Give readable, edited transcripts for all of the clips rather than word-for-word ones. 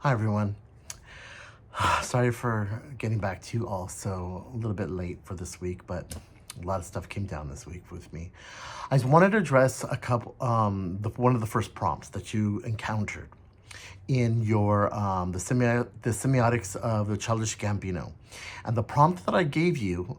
Hi, everyone. Sorry for getting back to you all so a little bit late for this week, but a lot of stuff came down this week with me. I just wanted to address a couple, one of the first prompts that you encountered in your the semiotics of the Childish Gambino, and the prompt that I gave you,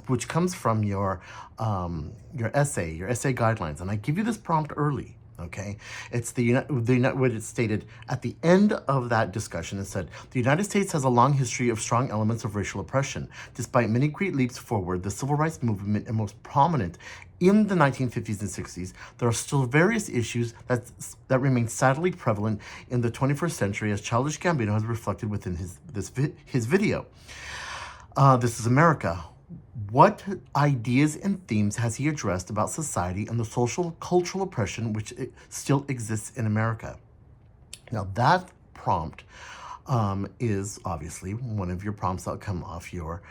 which comes from your essay guidelines, and I give you this prompt early. Okay, it's what it stated at the end of that discussion. It said the United States has a long history of strong elements of racial oppression. Despite many great leaps forward, the civil rights movement and most prominent in the 1950s and 60s, there are still various issues that remain sadly prevalent in the 21st century, as Childish Gambino has reflected within his video. This is America. What ideas and themes has he addressed about society and the social cultural oppression which still exists in America? Now that prompt is obviously one of your prompts that come off your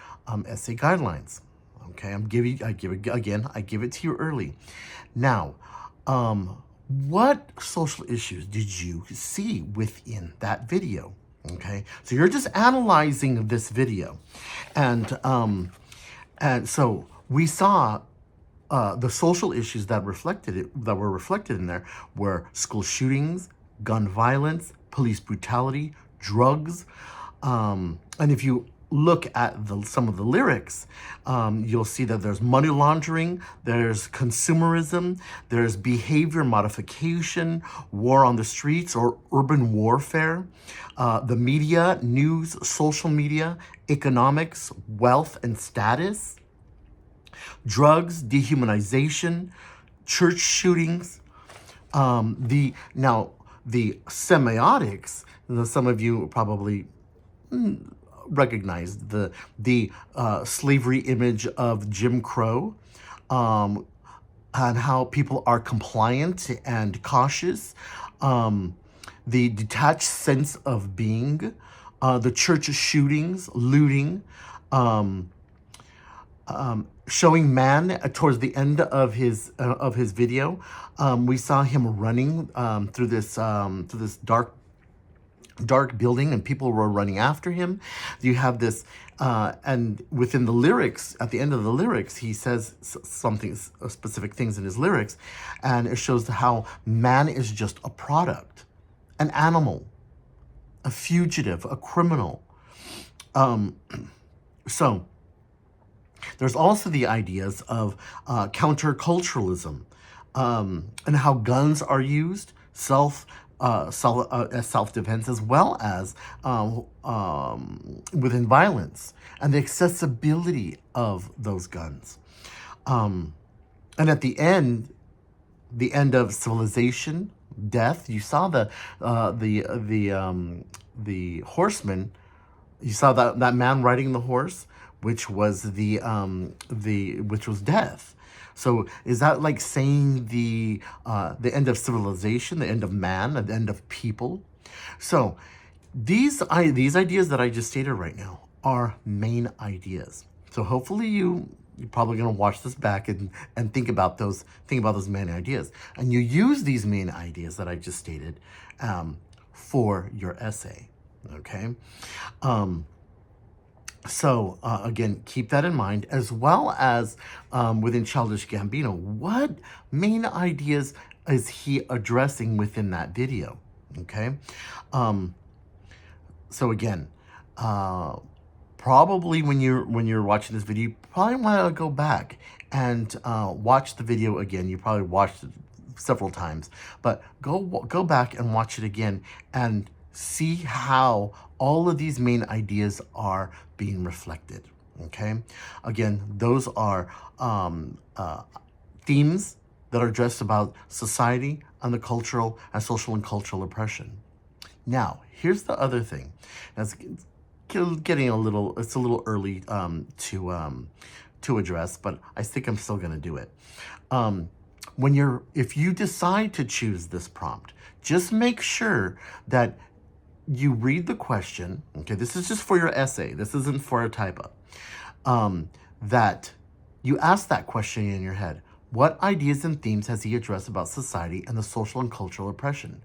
essay guidelines. Okay, I give it to you early. Now, what social issues did you see within that video? Okay, so you're just analyzing this video, and so we saw the social issues that were reflected in there were school shootings, gun violence, police brutality, drugs, and if you look at some of the lyrics, you'll see that there's money laundering, there's consumerism, there's behavior modification, war on the streets or urban warfare, the media, news, social media, economics, wealth and status, drugs, dehumanization, church shootings. The semiotics, some of you probably recognized the slavery image of Jim Crow, and how people are compliant and cautious, the detached sense of being, the church shootings, looting, showing man towards the end of his video. We saw him running through this dark building, and people were running after him. You have this, and within the lyrics, at the end of the lyrics, he says something, specific things in his lyrics, and it shows how man is just a product, an animal, a fugitive, a criminal. So there's also the ideas of counterculturalism, and how guns are used, self-defense, as well as within violence, and the accessibility of those guns. And at the end of civilization, death. You saw the horseman. You saw that man riding the horse, which was which was death. So is that like saying the end of civilization, the end of man, the end of people? So these ideas that I just stated right now are main ideas. So hopefully you're probably going to watch this back and think about those main ideas, and you use these main ideas that I just stated for your essay. Okay. So again, keep that in mind, as well as within Childish Gambino, what main ideas is he addressing within that video? Okay. So again, probably when you're watching this video, you probably want to go back and watch the video again. You probably watched it several times, but go back and watch it again and see how all of these main ideas are being reflected. Okay, again, those are themes that are addressed about society and the cultural and social and cultural oppression. Now, here's the other thing. That's getting a little early to address, but I think I'm still going to do it. If you decide to choose this prompt, just make sure that you read the question. Okay, this is just for your essay. This isn't for a typo. That you ask that question in your head. What ideas and themes has he addressed about society and the social and cultural oppression?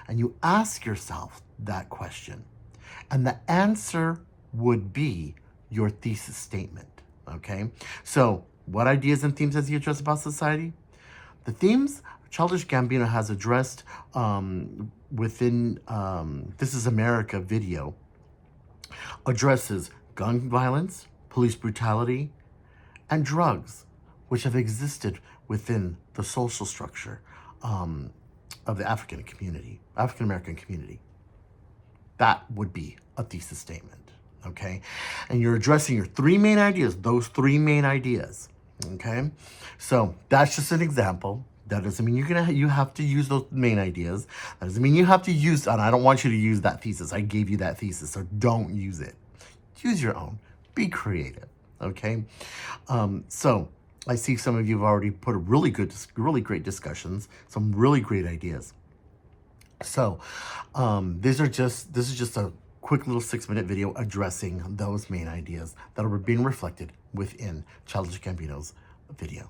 And you ask yourself that question. And the answer would be your thesis statement. Okay? So, what ideas and themes has he addressed about society? The themes Childish Gambino has addressed within This Is America video addresses gun violence, police brutality, and drugs, which have existed within the social structure of the African American community. That would be a thesis statement, okay? And you're addressing your three main ideas, those three main ideas, okay? So that's just an example. That doesn't mean you have to use those main ideas. That doesn't mean you have to use, and I don't want you to use that thesis. I gave you that thesis, so don't use it. Use your own. Be creative, okay? So I see some of you have already put really great discussions, some really great ideas. So this is just a quick little 6-minute video addressing those main ideas that are being reflected within Childish Gambino's video.